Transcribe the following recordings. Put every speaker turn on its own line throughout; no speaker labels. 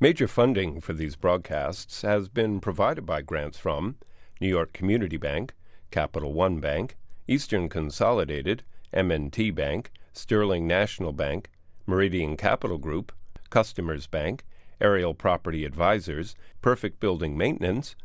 Major funding for these broadcasts has been provided by grants from New York Community Bank, Capital One Bank, Eastern Consolidated, M&T Bank, Sterling National Bank, Meridian Capital Group, Customers Bank, Aerial Property Advisors, Perfect Building Maintenance.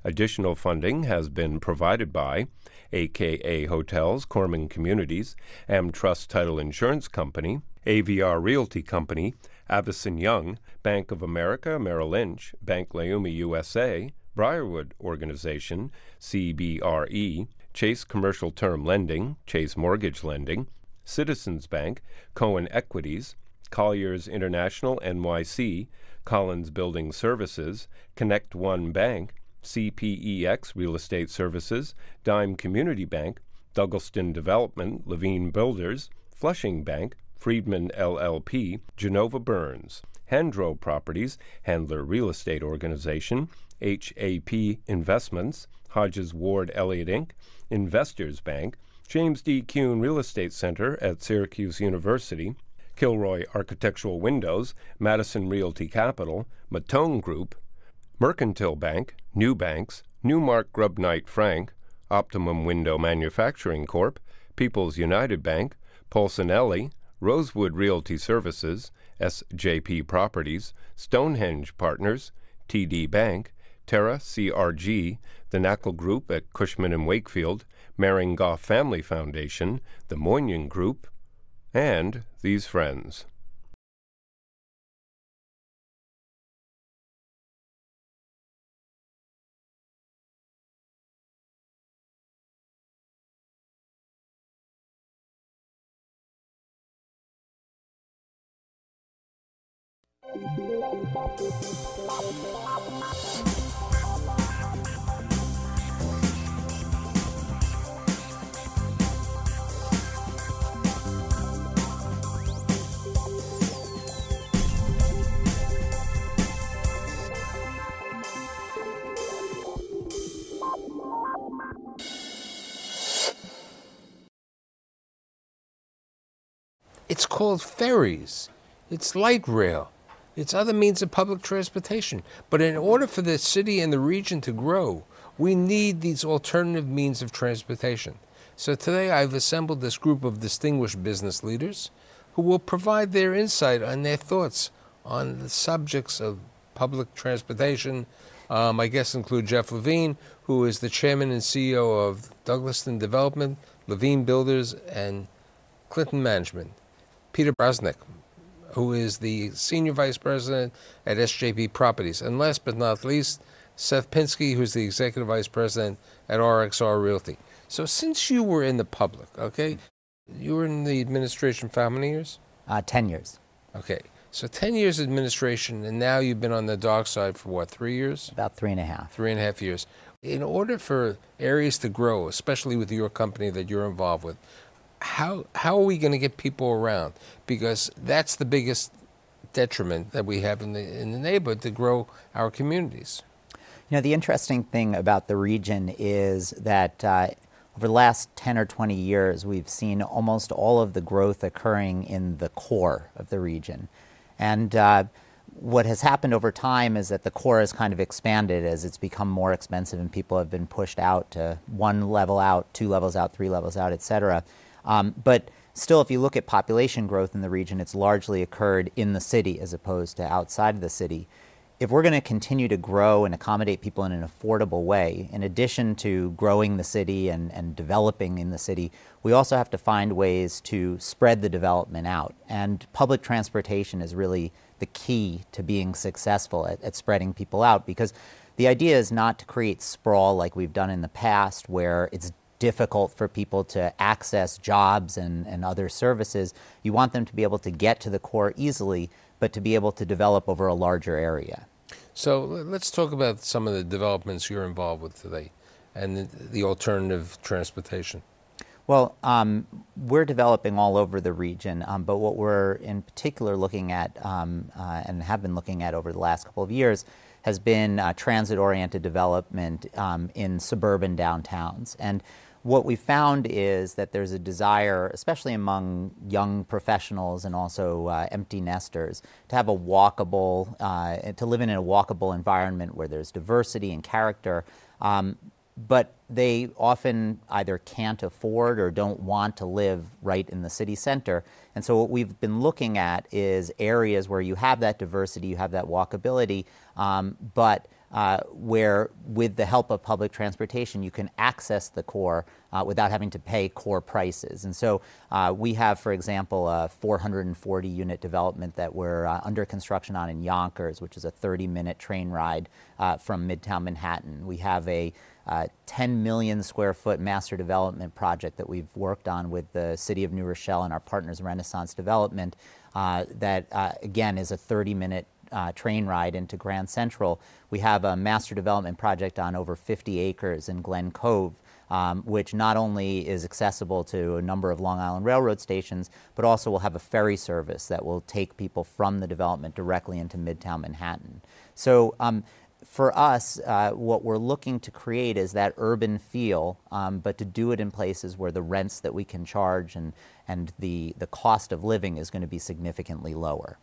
Additional funding has been provided by AKA Hotels, Corman Communities, AmTrust Title Insurance Company, AVR Realty Company, Avison Young, Bank of America, Merrill Lynch, Bank Leumi USA, Briarwood Organization, CBRE, Chase Commercial Term Lending, Chase Mortgage Lending, Citizens Bank, Cohen Equities, Colliers International NYC, Collins Building Services, Connect One Bank, CPEX Real Estate Services, Dime Community Bank, Douglaston Development, Levine Builders, Flushing Bank, Friedman LLP, Genova Burns, Handro Properties, Handler Real Estate Organization, HAP Investments, Hodges Ward Elliott Inc., Investors Bank, James D. Kuhn Real Estate Center at Syracuse University, Kilroy Architectural Windows, Madison Realty Capital, Matone Group, Mercantile Bank, New Banks, Newmark Grubb Knight Frank, Optimum Window Manufacturing Corp., People's United Bank, Polsonelli, Rosewood Realty Services, SJP Properties, Stonehenge Partners, TD Bank, Terra CRG, the Knackle Group at Cushman & Wakefield, Maring Goff Family Foundation, the Moynihan Group, and these friends.
It's called ferries. It's light rail. It's other means of public transportation. But in order for the city and the region to grow, we need these alternative means of transportation. So today I've assembled this group of distinguished business leaders who will provide their insight and their thoughts on the subjects of public transportation. My guests include Jeff Levine, who is the chairman and CEO of Douglaston Development, Levine Builders, and Clinton Management. Peter Bronsnick, who is the Senior Vice President at SJP Properties. And last but not least, Seth Pinsky, who's the Executive Vice President at RXR Realty. So since you were in the public, okay, you were in the administration for how many years?
10 years.
Okay, so 10 years administration, and now you've been on the dark side for what, 3 years?
About 3.5.
3.5 years. In order for areas to grow, especially with your company that you're involved with, how are we going to get people around? Because that's the biggest detriment that we have in the neighborhood to grow our communities.
You know, the interesting thing about the region is that over the last 10 or 20 years, we've seen almost all of the growth occurring in the core of the region. And what has happened over time is that the core has kind of expanded as it's become more expensive and people have been pushed out to 1 level out, 2 levels out, 3 levels out, et cetera. But still, if you look at population growth in the region, it's largely occurred in the city as opposed to outside of the city. If we're going to continue to grow and accommodate people in an affordable way, in addition to growing the city and developing in the city, we also have to find ways to spread the development out. And public transportation is really the key to being successful at spreading people out, because the idea is not to create sprawl like we've done in the past, where it's difficult for people to access jobs and other services. You want them to be able to get to the core easily, but to be able to develop over a larger area.
So let's talk about some of the developments you're involved with today and the alternative transportation.
Well, we're developing all over the region, but what we're in particular looking at and have been looking at over the last couple of years has been transit-oriented development in suburban downtowns. And what we found is that there's a desire, especially among young professionals and also empty nesters, to have a walkable, to live in a walkable environment where there's diversity and character. But they often either can't afford or don't want to live right in the city center. And so what we've been looking at is areas where you have that diversity, you have that walkability, but where with the help of public transportation you can access the core without having to pay core prices. And so we have, for example, a 440 unit development that we're under construction on in Yonkers, which is a 30-minute train ride from Midtown Manhattan. We have a 10 million square foot master development project that we've worked on with the City of New Rochelle and our partners Renaissance Development that again is a 30-minute train ride into Grand Central. We have a master development project on over 50 acres in Glen Cove, which not only is accessible to a number of Long Island Railroad stations, but also will have a ferry service that will take people from the development directly into Midtown Manhattan. So for us, what we're looking to create is that urban feel, but to do it in places where the rents that we can charge and the cost of living is going to be significantly lower.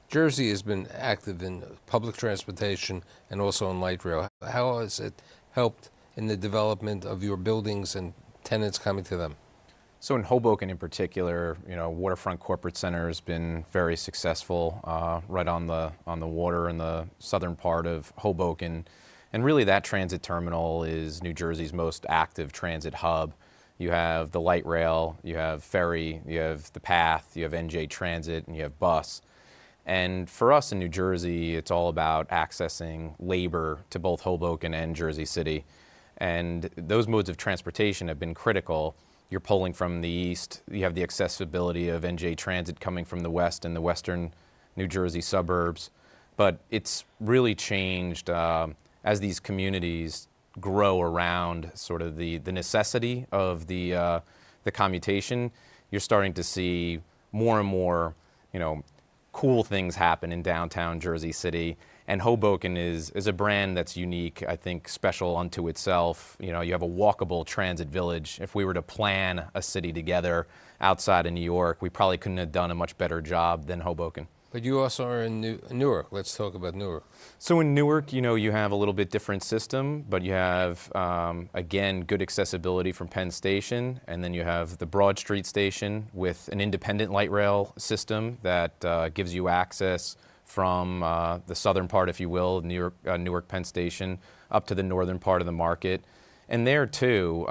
Jersey has been active in public transportation and also in light rail. How has it helped in the development of your buildings and tenants coming to them?
So in Hoboken in particular, Waterfront Corporate Center has been very successful right on the water in the southern part of Hoboken. And really that transit terminal is New Jersey's most active transit hub. You have the light rail, you have ferry, you have the path, you have NJ Transit, and you have bus. And for us in New Jersey, it's all about accessing labor to both Hoboken and Jersey City. And those modes of transportation have been critical. You're pulling from the east, you have the accessibility of NJ Transit coming from the west and the western New Jersey suburbs. But it's really changed as these communities grow around sort of the necessity of the commutation. You're starting to see more and more, cool things happen in downtown Jersey City. And Hoboken is a brand that's unique, I think, special unto itself. You have a walkable transit village. If we were to plan a city together outside of New York, we probably couldn't have done a much better job than Hoboken.
But you also are in Newark. Let's talk about Newark.
So in Newark, you have a little bit different system, but you have, again, good accessibility from Penn Station, and then you have the Broad Street Station with an independent light rail system that gives you access from the southern part, if you will, Newark Penn Station, up to the northern part of the market. And there, too,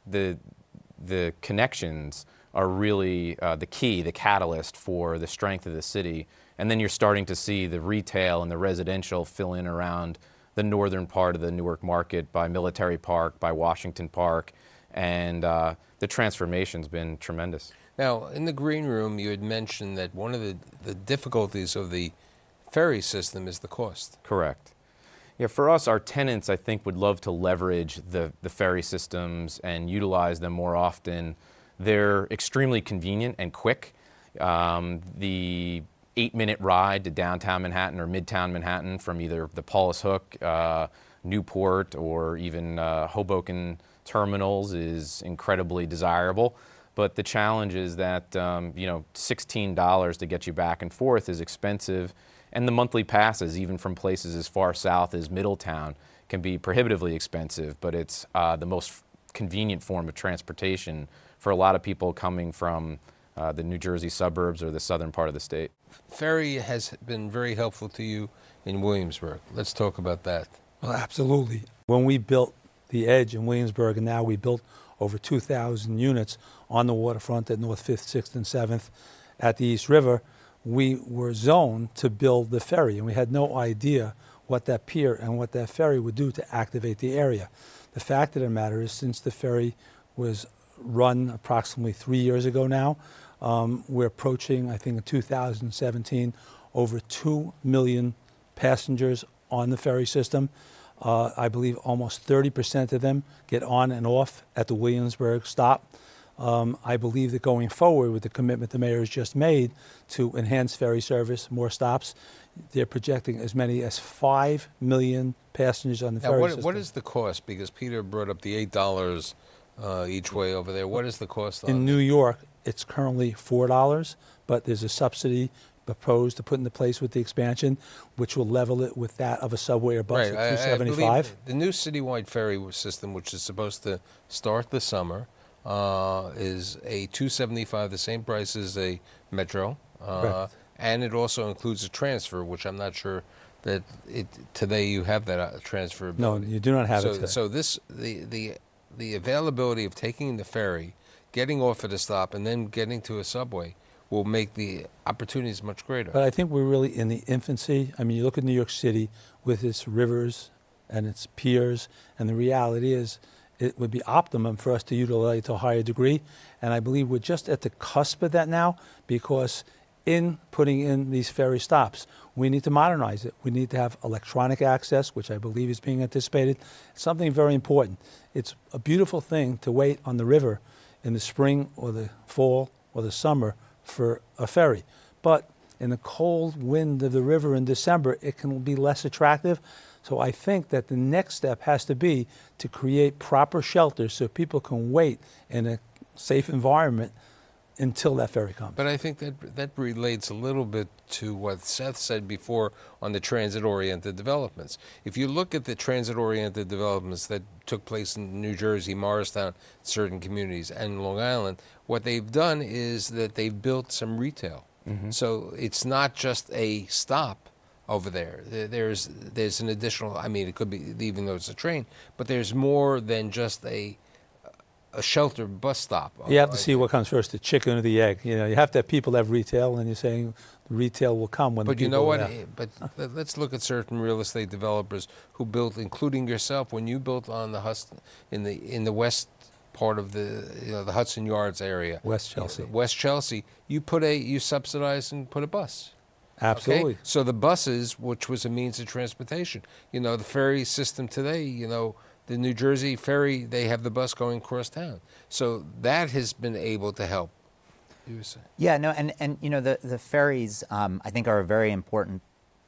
the connections are really the key, the catalyst for the strength of the city. And then you're starting to see the retail and the residential fill in around the northern part of the Newark market by Military Park, by Washington Park, and the transformation's been tremendous.
Now, in the green room, you had mentioned that one of the difficulties of the ferry system is the cost.
Correct. Yeah, for us, our tenants, I think, would love to leverage the ferry systems and utilize them more often. They're extremely convenient and quick. The 8-minute ride to downtown Manhattan or midtown Manhattan from either the Paulus Hook, Newport, or even Hoboken terminals is incredibly desirable. But the challenge is that $16 to get you back and forth is expensive, and the monthly passes, even from places as far south as Middletown, can be prohibitively expensive. But it's the most convenient form of transportation for a lot of people coming from the New Jersey suburbs or the southern part of the state.
Ferry has been very helpful to you in Williamsburg. Let's talk about that.
Well, absolutely. When we built the Edge in Williamsburg, and now we built over 2,000 units on the waterfront at North 5th, 6th, and 7th at the East River, we were zoned to build the ferry, and we had no idea what that pier and what that ferry would do to activate the area. The fact of the matter is, since the ferry was run approximately 3 years ago now, we're approaching, I think in 2017, over 2 million passengers on the ferry system. I believe almost 30% of them get on and off at the Williamsburg stop. I believe that going forward with the commitment the mayor has just made to enhance ferry service, more stops, they're projecting as many as 5 million passengers on the ferry system.
What is the cost? Because Peter brought up the $8 each way over there. What is the cost on
In
it?
New York, it's currently $4, but there's a subsidy proposed to put into place with the expansion, which will level it with that of a subway or bus at
I believe
$2.75.
the new citywide ferry system, which is supposed to start this summer, is a $2.75, the same price as a metro,
Correct.
and it also includes a transfer, which I'm not sure that today you have that transfer
No,
ability.
you do not have it today.
So the availability of taking the ferry, getting off at a stop, and then getting to a subway will make the opportunities much greater.
But I think we're really in the infancy. I mean, you look at New York City with its rivers and its piers, and the reality is it would be optimum for us to utilize it to a higher degree. And I believe we're just at the cusp of that now, because in putting in these ferry stops, we need to modernize it. We need to have electronic access, which I believe is being anticipated. Something very important. It's a beautiful thing to wait on the river in the spring or the fall or the summer for a ferry. But in the cold wind of the river in December, it can be less attractive. So I think that the next step has to be to create proper shelters so people can wait in a safe environment until that ferry comes.
But I think that relates a little bit to what Seth said before on the transit-oriented developments. If you look at the transit-oriented developments that took place in New Jersey, Morristown, certain communities, and Long Island, what they've done is that they've built some retail. So it's not just a stop over there. There's an additional, I mean, it could be, even though it's a train, but there's more than just a shelter bus stop.
You have to see what comes first, the chicken or the egg. You know, you have to have people have retail, and you're saying the retail will come when the
But you
people
know
are
what?
there.
But let's look at certain real estate developers who built, including yourself, when you built on the in the west part of the Hudson Yards area,
West Chelsea.
West Chelsea, you subsidized and put a bus.
Absolutely.
Okay? So the buses, which was a means of transportation, the ferry system today, the New Jersey ferry, they have the bus going across town. So that has been able to help. You were saying.
Yeah, no, and the ferries, I think, are a very important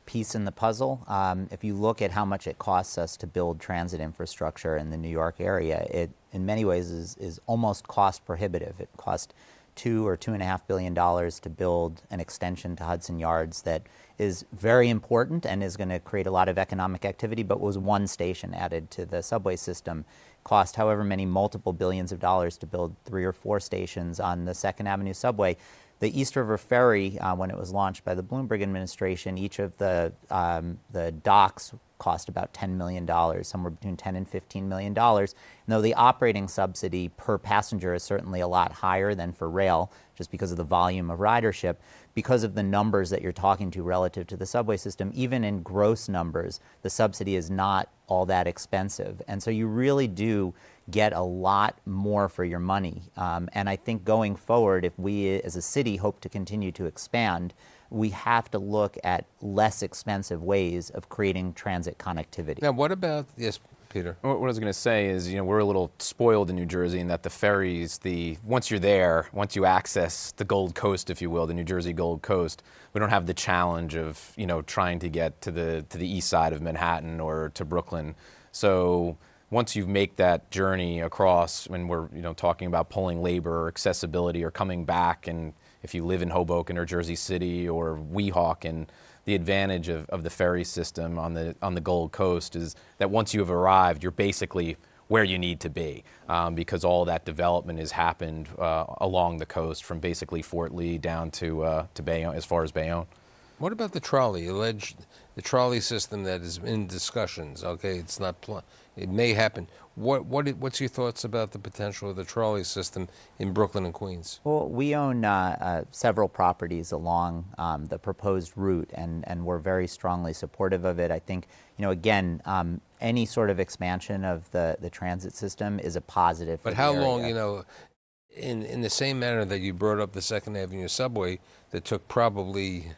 piece in the puzzle. If you look at how much it costs us to build transit infrastructure in the New York area, it in many ways is almost cost prohibitive. It cost $2 or $2.5 billion to build an extension to Hudson Yards that is very important and is going to create a lot of economic activity, but was one station added to the subway system. Cost however many multiple billions of dollars to build 3 or 4 stations on the 2nd Avenue subway. The East River Ferry, when it was launched by the Bloomberg administration, each of the docks cost about $10 million, somewhere between $10 and $15 million. And though the operating subsidy per passenger is certainly a lot higher than for rail, just because of the volume of ridership, because of the numbers that you're talking to relative to the subway system, even in gross numbers, the subsidy is not all that expensive. And so you really do get a lot more for your money. And I think going forward, if we as a city hope to continue to expand, we have to look at less expensive ways of creating transit connectivity.
Now, what about, yes, Peter?
What I was going to say is, we're a little spoiled in New Jersey in that the ferries, once you're there, once you access the Gold Coast, if you will, the New Jersey Gold Coast, we don't have the challenge of, trying to get to the east side of Manhattan or to Brooklyn. So once you make that journey across, when we're, talking about pulling labor or accessibility or coming back, and if you live in Hoboken or Jersey City or Weehawken, the advantage of the ferry system on the Gold Coast is that once you have arrived, you're basically where you need to be, because all that development has happened along the coast, from basically Fort Lee down to Bayonne, as far as Bayonne.
What about the trolley? The trolley system that is in discussions. Okay, it's not. It may happen. What's your thoughts about the potential of the trolley system in Brooklyn and Queens?
Well, we own several properties along the proposed route, and we're very strongly supportive of it. I think, again, any sort of expansion of the transit system is a positive for
But how
the area.
long, in the same manner that you brought up the 2nd Avenue subway, that took probably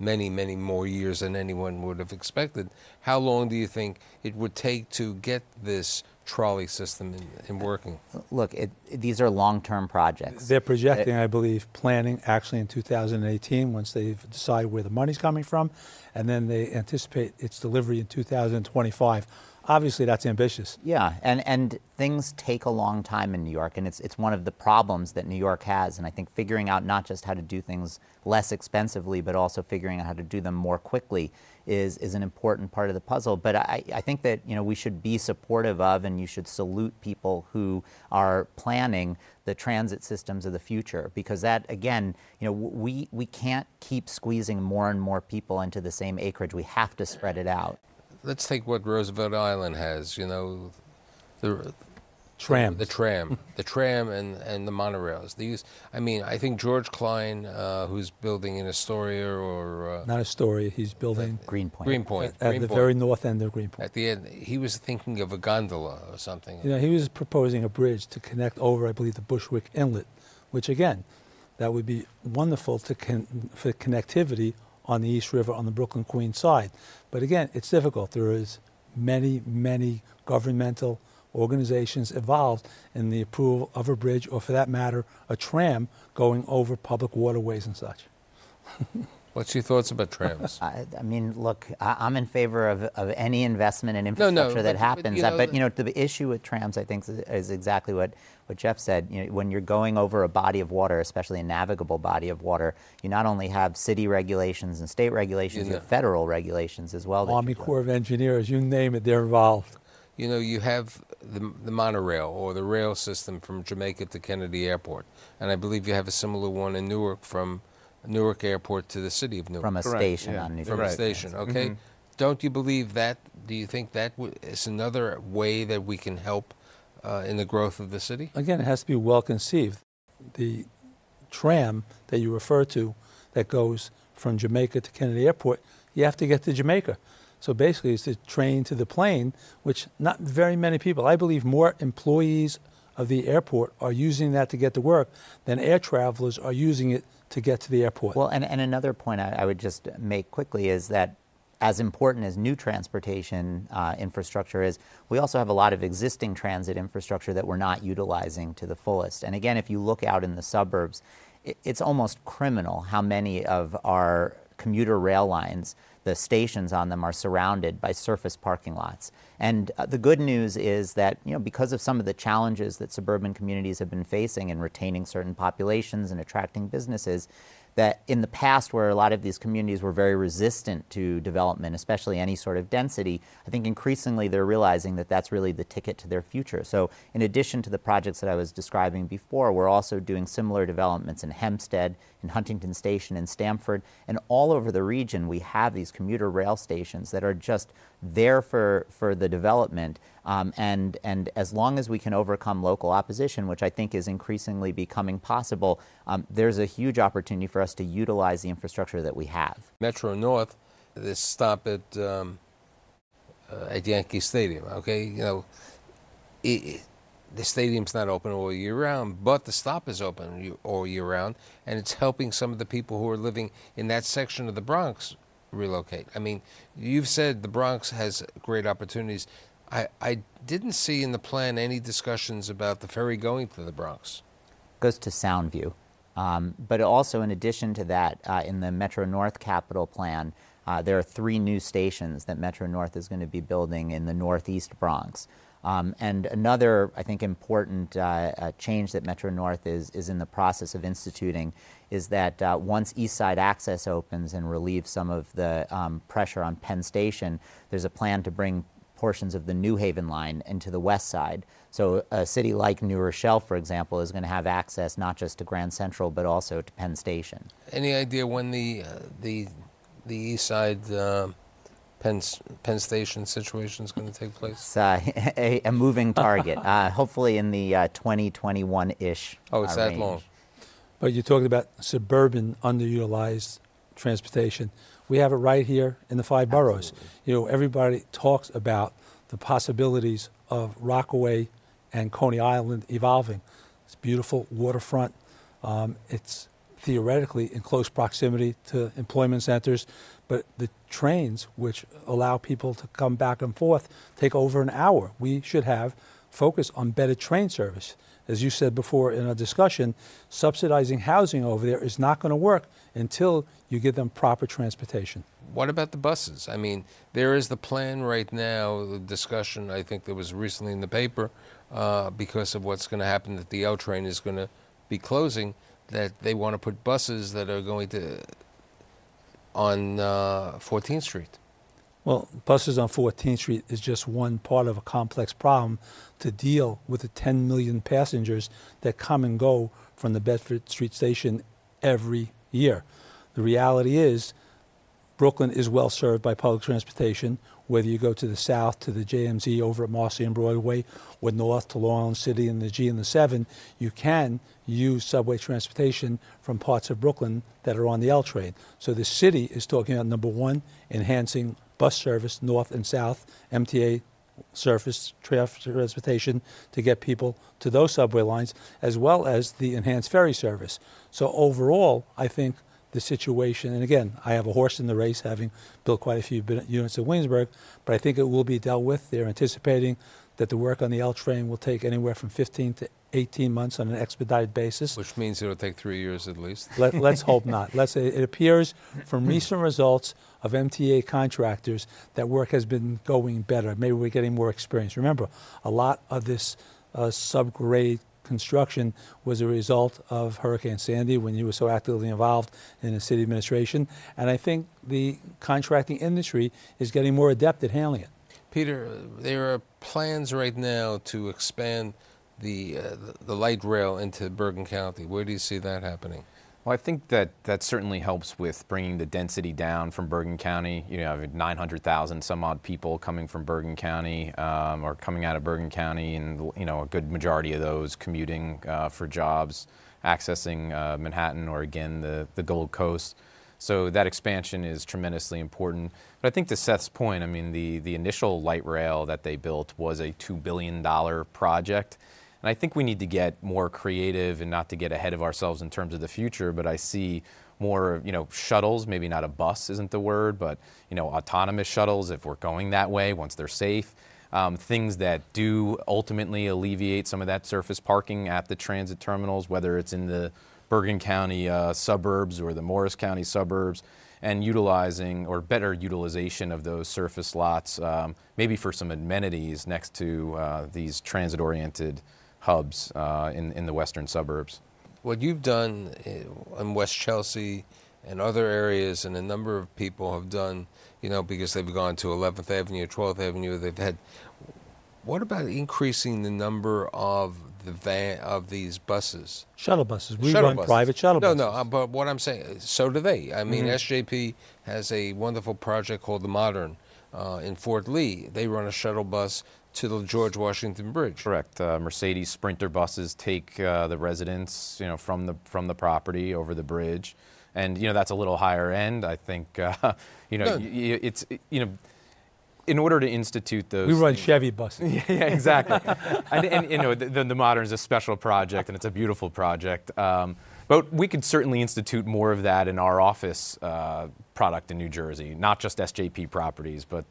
many, many more years than anyone would have expected, how long do you think it would take to get this trolley system in working?
Look, these are long-term projects.
They're projecting, I believe, planning actually in 2018 once they decide where the money's coming from, and then they anticipate its delivery in 2025. obviously that's ambitious.
Yeah, and things take a long time in New York, and it's one of the problems that New York has. And I think figuring out not just how to do things less expensively, but also figuring out how to do them more quickly is an important part of the puzzle. But I think that, you know, we should be supportive of, and you should salute people who are planning the transit systems of the future, because that, again, you know, we can't keep squeezing more and more people into the same acreage. We have to spread it out.
Let's take what Roosevelt Island has, you know, the
Tram.
the tram and the monorails. These, I mean, I think George Klein, who's building in Astoria or
Not Astoria, he's building
Greenpoint,
at the very north end of Greenpoint.
At the end, he was thinking of a gondola or something.
You know, he was proposing a bridge to connect over, I believe, the Bushwick Inlet, which again, that would be wonderful to for connectivity on the East River on the Brooklyn-Queens side. But again, it's difficult. There is many governmental organizations involved in the approval of a bridge, or for that matter, a tram going over public waterways and such.
What's your thoughts about trams?
I mean, look, I'm in favor of any investment in infrastructure that happens. But you know, the issue with trams, I think, is exactly what Jeff said. You know, when you're going over a body of water, especially a navigable body of water, you not only have city regulations and state regulations, you have federal regulations as well.
Army Corps of Engineers, you name it, they're involved.
You know, you have the monorail or the rail system from Jamaica to Kennedy Airport, and I believe you have a similar one in Newark from Newark Airport to the city of Newark.
From a station on New Jersey.
From a station, okay. Don't you believe that? Do you think that is another way that we can help in the growth of the city?
Again, it has to be well conceived. The tram that you refer to that goes from Jamaica to Kennedy Airport, you have to get to Jamaica. So basically it's the train to the plane, which not very many people, I believe more employees of the airport are using that to get to work than air travelers are using it to get to the airport.
Well, and another point I would just make quickly is that as important as new transportation infrastructure is, we also have a lot of existing transit infrastructure that we're not utilizing to the fullest. And again, if you look out in the suburbs, it's almost criminal how many of our commuter rail lines, the stations on them, are surrounded by surface parking lots. And the good news is that, you know, because of some of the challenges that suburban communities have been facing in retaining certain populations and attracting businesses, that in the past where a lot of these communities were very resistant to development, especially any sort of density, I think increasingly they're realizing that that's really the ticket to their future. So in addition to the projects that I was describing before, we're also doing similar developments in Hempstead, in Huntington Station, in Stamford, and all over the region we have these commuter rail stations that are just there for the development. And as long as we can overcome local opposition, which I think is increasingly becoming possible, there's a huge opportunity for us to utilize the infrastructure that we have.
Metro North, this stop at Yankee Stadium, okay? You know, the stadium's not open all year round, but the stop is open all year round, and it's helping some of the people who are living in that section of the Bronx relocate. I mean, you've said the Bronx has great opportunities. I didn't see in the plan any discussions about the ferry going to the Bronx.
Goes to Soundview. But also in addition to that, in the Metro North capital plan, there are 3 new stations that Metro North is going to be building in the Northeast Bronx. And another, I think, important change that Metro North is in the process of instituting is that once East Side Access opens and relieves some of the pressure on Penn Station, there's a plan to bring portions of the New Haven line into the west side. So a city like New Rochelle, for example, is going to have access not just to Grand Central, but also to Penn Station.
Any idea when the East Side Penn Station situation is going to take place?
It's a moving target, hopefully in the 2021-ish
Oh, it's that
range.
long.
But you talked about suburban underutilized transportation. We have it right here in the 5 boroughs. You know, everybody talks about the possibilities of Rockaway and Coney Island evolving. It's beautiful waterfront. It's theoretically in close proximity to employment centers, but the trains, which allow people to come back and forth, take over an hour. We should have focus on better train service. As you said before in our discussion, subsidizing housing over there is not going to work until you give them proper transportation.
what about the buses? I mean, there is the plan right now, the discussion, I think there was recently in the paper, because of what's going to happen, that the L train is going to be closing, that they want to put buses that are going to on 14th Street.
Well, buses on 14th Street is just one part of a complex problem to deal with the 10 million passengers that come and go from the Bedford Street Station every year. The reality is Brooklyn is well served by public transportation, whether you go to the south to the JMZ over at Marcy and Broadway or north to Long Island City and the G and the 7, you can use subway transportation from parts of Brooklyn that are on the L train. So the city is talking about, number one, enhancing bus service north and south, MTA surface transportation to get people to those subway lines, as well as the enhanced ferry service. So overall, I think the situation, and again, I have a horse in the race, having built quite a few units in Williamsburg, but I think it will be dealt with. They're anticipating that the work on the L train will take anywhere from 15 to 18 months on an expedited basis.
Which means it'll take 3 years at least.
Let's hope not. It appears from recent results of MTA contractors that work has been going better. Maybe we're getting more experience. Remember, a lot of this subgrade construction was a result of Hurricane Sandy when you were so actively involved in the city administration. And I think the contracting industry is getting more adept at handling it.
Peter, there are plans right now to expand the light rail into Bergen County. Where do you see that happening?
Well, I think that certainly helps with bringing the density down from Bergen County. You know, 900,000 some odd people coming from Bergen County or coming out of Bergen County, and you know, a good majority of those commuting for jobs, accessing Manhattan or again the Gold Coast. So that expansion is tremendously important. But I think to Seth's point, I mean, the initial light rail that they built was a $2 billion project. And I think we need to get more creative and not to get ahead of ourselves in terms of the future, but I see more, you know, shuttles, maybe not a bus isn't the word, but, you know, autonomous shuttles if we're going that way once they're safe. Things that do ultimately alleviate some of that surface parking at the transit terminals, whether it's in the Bergen County suburbs or the Morris County suburbs, and utilizing or better utilization of those surface lots, maybe for some amenities next to these transit-oriented hubs in the western suburbs.
What you've done in West Chelsea and other areas, and a number of people have done, you know, because they've gone to 11th Avenue, 12th Avenue, they've had, what about increasing the number of these buses?
Shuttle buses. We run private shuttle buses.
No, but what I'm saying, so do they. I mean, SJP has a wonderful project called The Modern in Fort Lee. They run a shuttle bus to the George Washington Bridge.
Correct. Mercedes Sprinter buses take the residents, you know, from the property over the bridge, and you know that's a little higher end. I think you know it's you know. In order to institute those,
we run Chevy buses.
Yeah, exactly. and you know, the Modern is a special project, and it's a beautiful project. But we could certainly institute more of that in our office product in New Jersey, not just SJP properties, but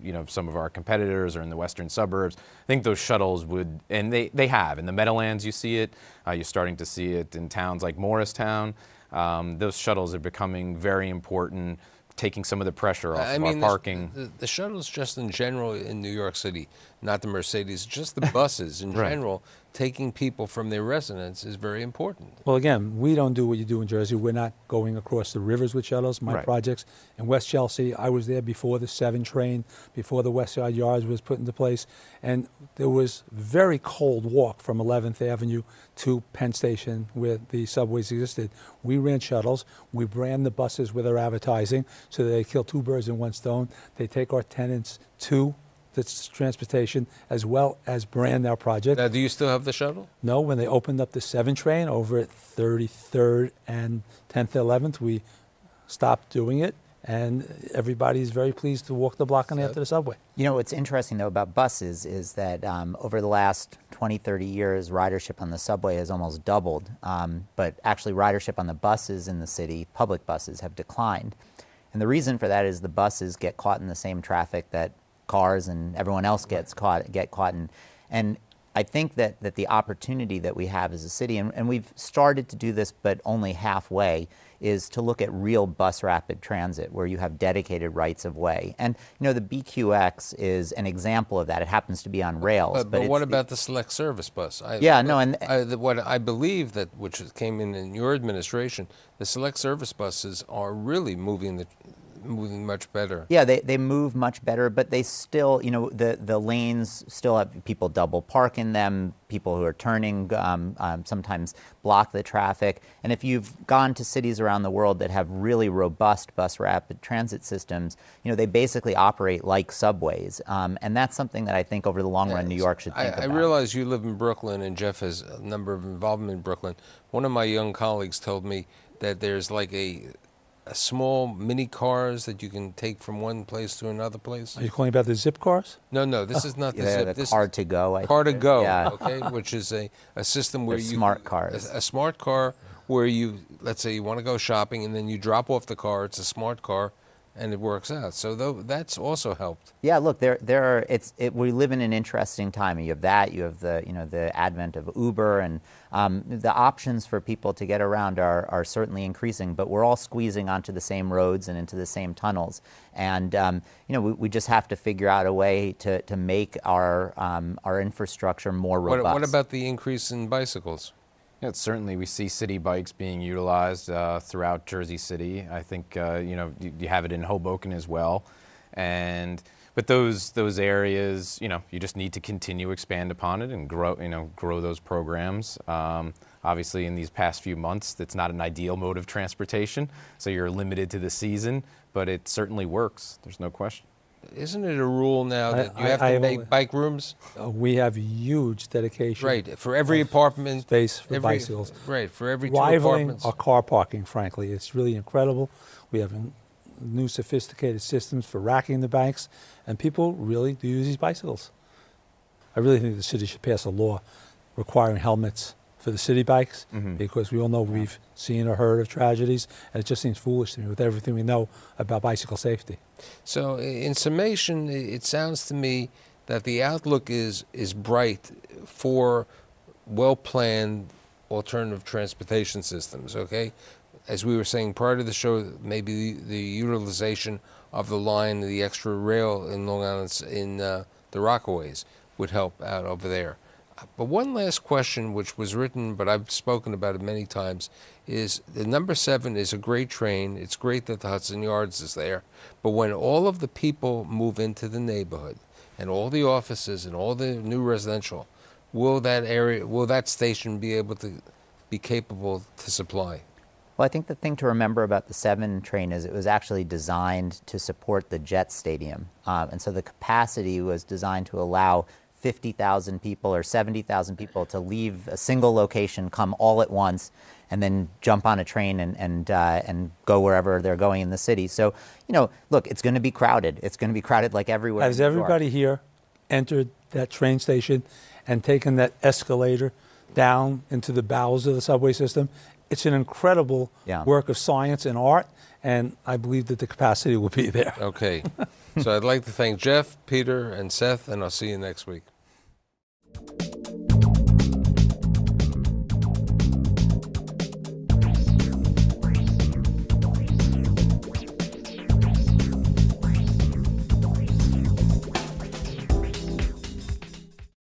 you know, some of our competitors are in the western suburbs. I think those shuttles would, and they have. In the Meadowlands, you see it. You're starting to see it in towns like Morristown. Those shuttles are becoming very important, taking some of the pressure off of our parking.
The shuttles just in general in New York City, not the Mercedes, just the buses in general, taking people from their residence is very important.
Well, again, we don't do what you do in Jersey. We're not going across the rivers with shuttles. My projects in West Chelsea, I was there before the 7 train, before the West Side Yards was put into place, and there was very cold walk from 11th Avenue to Penn Station where the subways existed. We ran shuttles. We brand the buses with our advertising so that they kill 2 birds in 1 stone. They take our tenants to the transportation as well as brand our project.
Now, do you still have the shuttle?
No, when they opened up the 7 train over at 33rd and 10th, 11th, we stopped doing it, and everybody's very pleased to walk the block on after the subway.
You know, what's interesting, though, about buses is that over the last 20, 30 years, ridership on the subway has almost doubled, but actually ridership on the buses in the city, public buses, have declined. And the reason for that is the buses get caught in the same traffic that cars and everyone else get caught in. And I think that the opportunity that we have as a city, and we've started to do this but only halfway, is to look at real bus rapid transit where you have dedicated rights of way. And the BQX is an example of that. It happens to be on rails.
But what about the select service bus? What I believe that, which came in your administration, the select service buses are really moving much better.
Yeah, they move much better, but they still, the lanes still have people double park in them. People who are turning sometimes block the traffic. And if you've gone to cities around the world that have really robust bus rapid transit systems, they basically operate like subways. And that's something that I think over the long run New York should think about.
I realize you live in Brooklyn, and Jeff has a number of involvement in Brooklyn. One of my young colleagues told me that there's like a small mini cars that you can take from one place to another place.
Are you calling about the zip cars?
No, this is not the zip.
The car to go.
Car to go, okay, which is a system where
smart cars.
A smart car where let's say you want to go shopping and then you drop off the car. It's a smart car, and it works out. So that's also helped.
Yeah, look, we live in an interesting time. You have that. You have the advent of Uber, and the options for people to get around are certainly increasing. But we're all squeezing onto the same roads and into the same tunnels, and we just have to figure out a way to make our infrastructure more robust.
What about the increase in bicycles?
Yeah, certainly we see city bikes being utilized throughout Jersey City. I think you have it in Hoboken as well, but those areas, you just need to continue to expand upon it and grow those programs. Obviously, in these past few months, that's not an ideal mode of transportation, so you're limited to the season, but it certainly works. There's no question.
Isn't it a rule now that you have to make bike rooms?
We have huge dedication.
Right, for every apartment.
Space for bicycles.
Right, for every two
rivaling
apartments.
our car parking, frankly. It's really incredible. We have new sophisticated systems for racking the banks, and people really do use these bicycles. I really think the city should pass a law requiring helmets for the city bikes, because we all know we've seen or heard of tragedies, and it just seems foolish to me with everything we know about bicycle safety.
So in summation, it sounds to me that the outlook is bright for well-planned alternative transportation systems, okay? As we were saying prior to the show, maybe the utilization of the line, the extra rail in Long Island, in the Rockaways would help out over there. But one last question, which was written, but I've spoken about it many times, is the number 7 is a great train. It's great that the Hudson Yards is there. But when all of the people move into the neighborhood and all the offices and all the new residential, will that station be able to be capable to supply?
Well, I think the thing to remember about the 7 train is it was actually designed to support the Jet Stadium. And so the capacity was designed to allow 50,000 people or 70,000 people to leave a single location, come all at once, and then jump on a train and go wherever they're going in the city. So, look, it's going to be crowded. It's going to be crowded like everywhere.
Has everybody here entered that train station and taken that escalator down into the bowels of the subway system? It's an incredible work of science and art, and I believe that the capacity will be there.
Okay. So I'd like to thank Jeff, Peter, and Seth, and I'll see you next week.